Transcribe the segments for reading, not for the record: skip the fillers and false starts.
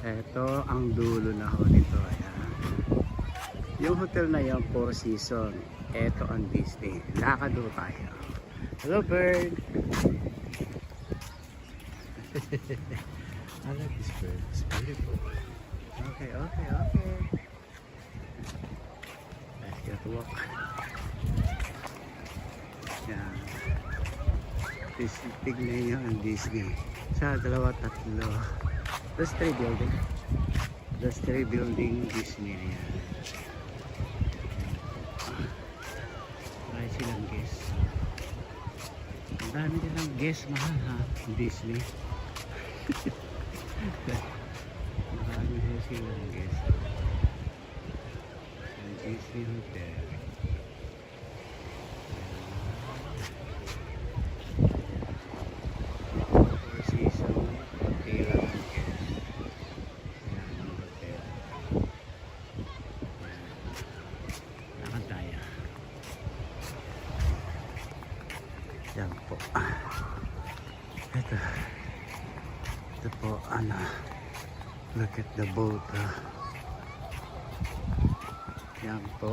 Ito ang dulo na ho nito. Ayan. Yung hotel na yan, Four Seasons. Ito ang Disney. Lakad ho tayo. Hello bird. I like this bird. It's beautiful. Okay. Let's get to walk. Yan. Tignan nyo ang Disney. Sa dalawa, tatlo. There's 3 building. There's 3 building Disney. Ayan. Ay silang guest. Ang dami nilang guest, mahal ha. Disney. Marami silang guest. Ang Disney Hotel. Four Seasons Hotel ang guest. Ayan ang hotel. Lakad tayo. Yan po. Ito po, look at the boat. Yan po.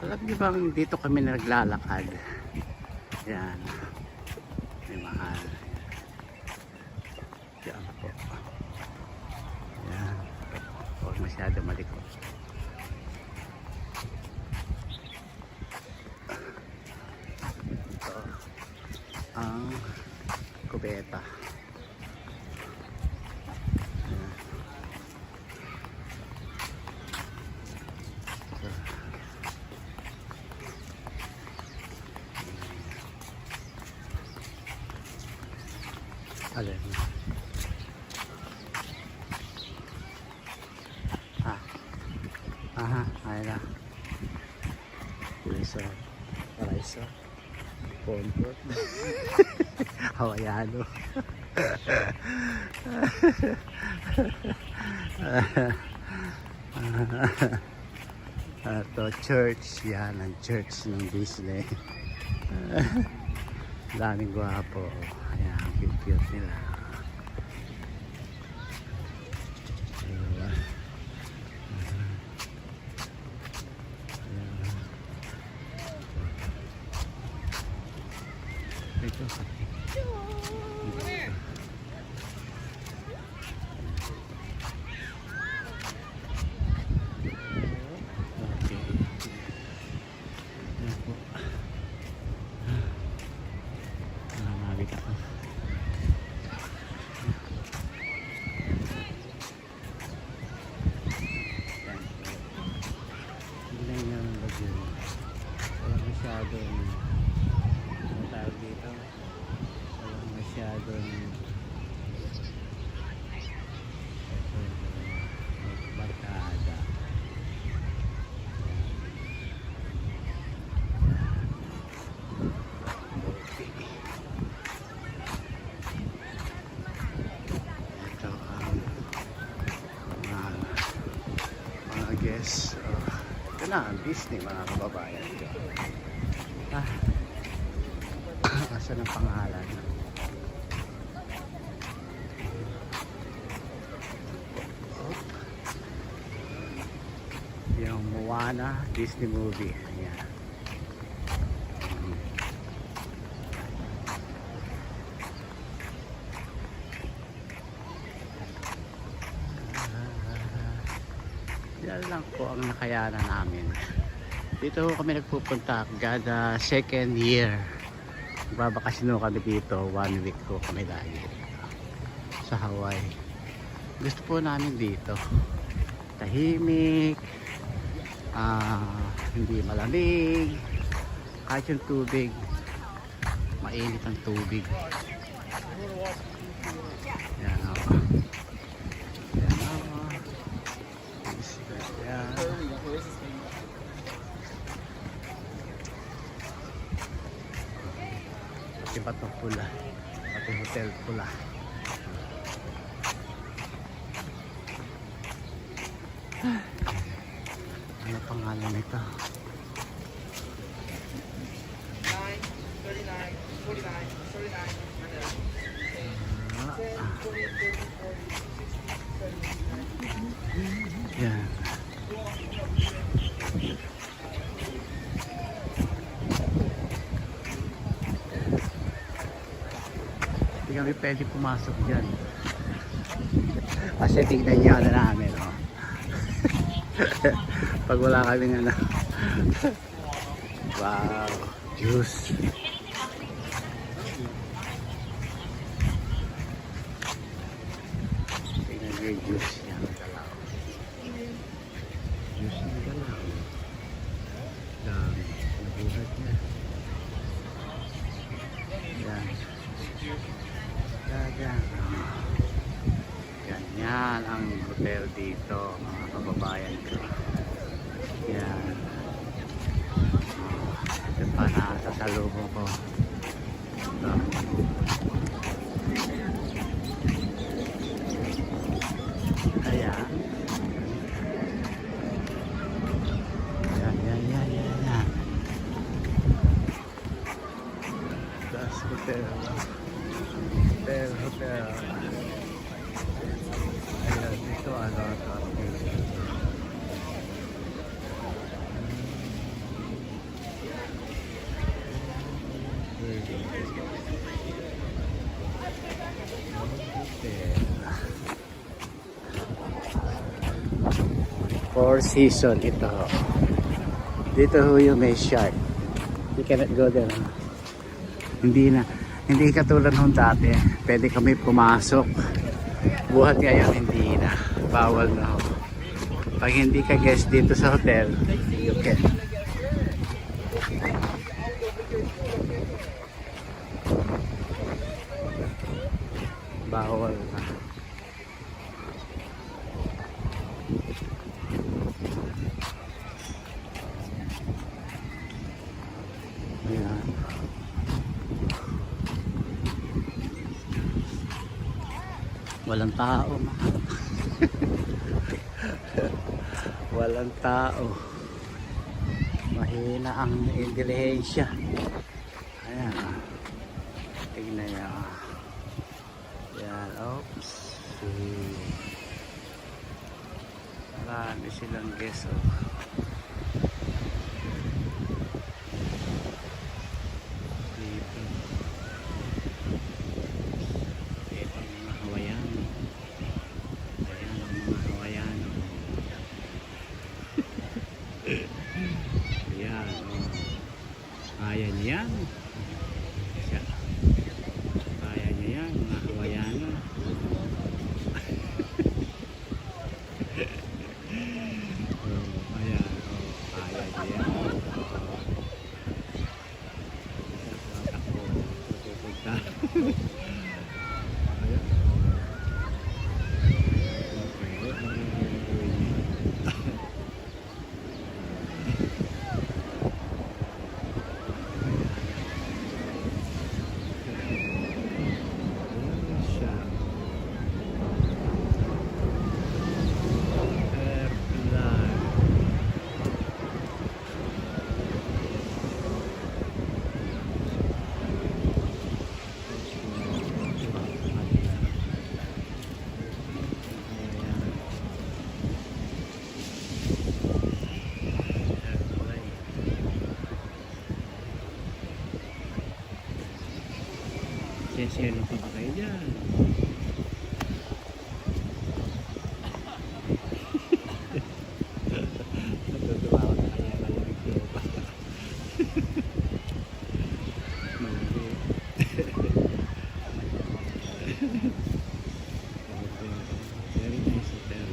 Alam niyo bang dito kami naglalakad? Yan. May mahal. Yan po. Yan. Huwag masyado malikot. Ito ang kubeta. Alin? Aha, ayun na. Paraíso. Comfort. Hawaiano. Ito, church. Yan, ang church ng Disney. Daming gwapo. Ayan, cute nila. Ito. Masyadong barkada. Ito ang mga guests. Ito na ang Disney, mga kababayan. Asan ang pangalan? Yung Moana Disney movie. Ayan. Yan lang po ang nakayanan namin. Dito kami nagpupunta kada second year. Babakasyon kami dito. 1 week ko kami lagi sa Hawaii. Gusto po namin dito. Tahimik. Hindi malamig. Kahit yung tubig, mainit ang tubig. Yan o. Yan. Pati batong pula. Pati hotel pula. Ano pangalan nito? 9, 39, 49, 49, 10, 20, 30, 40, 60, 70, 80, 90, 100, 110, 120, 130, 140, 150, 160, 170, 180, 190, 191, 192, 193, 194, 195, 196, 197, 198, 199, 100. kami pwede pumasok dyan. Kasi tignan niyo na namin, oh. Pag wala kaming ano. Wow, juice. Tignan niyo yung juice niya. Juice ng galaw. Dami. Nabuhat niya. Yan. Yan. Ganyan ang hotel dito, mga kababayan ko. Yan. Ito pa nasa salubong ko. Ito. Ayan. Yan. Das hotel. Hotel. Ayan, dito ano. Four season ito. Dito ho yung may shark. You cannot go there. Hindi katulad nung dati. Pwede kami pumasok. Buhat ngayon hindi na. Bawal na ho. Pag hindi ka guest dito sa hotel, okay. Bawal na. Ayan. Walang tao. Walang tao. Mahina ang intelihensya. Ayan. Tignan niya. Ayan. Oops. Marami silang guest. Ayan, oh. Ayan yan. Kaya niya yan, mga Hawaiano. Oh, ayan, oh. Kaya niya yan. Takbo, pupunta. Ayan. Siyelo pa ba kayo dyan? Natutuwa ako na kaya malamig siyelo pa. Malamig. Very nice hotel.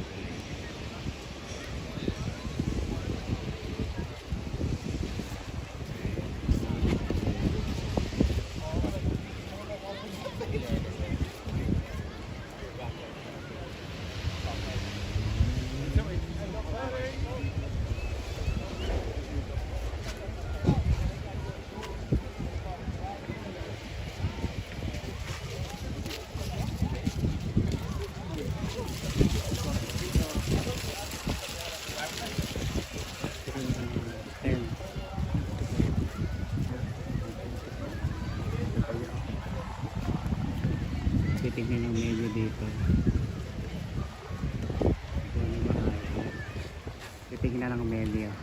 Titignan yung menu dito. Titignan ang menu.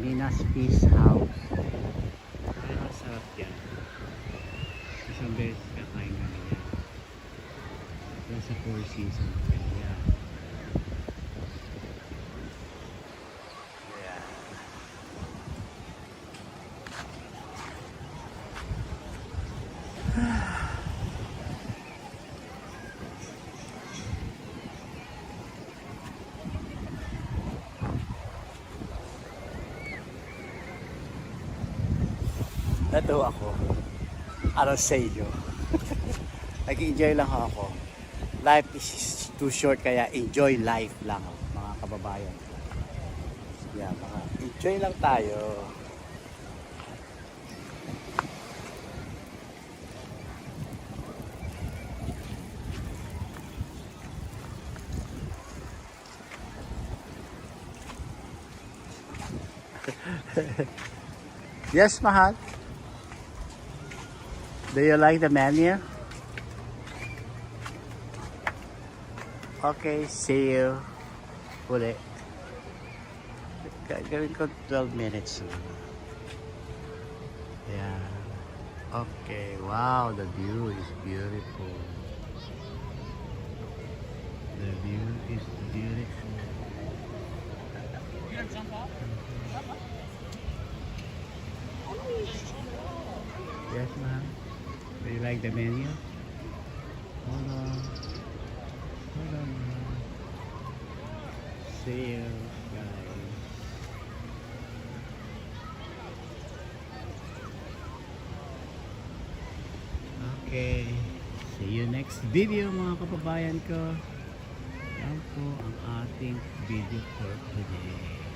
Nina's Fish House. Sarap yan. Isang beses kakain na rin. sa Four Seasons. Yeah. Yeah. Natuwa ako. Ano sa iyo? Nag-enjoy lang ako. Life is too short kaya enjoy life lang mga kababayan. Yeah, mga enjoy lang tayo. Yes, mahal. Do you like the menu? Okay, see you. Uli. Gawin ko 12 minutes. Yeah. Okay, wow, the view is beautiful. The view is beautiful. Yes, ma'am. Do you like the menu? Hold on. Hold on, ma'am. See you, guys. Okay. See you next video, mga kababayan ko. Yan po ang ating video for today.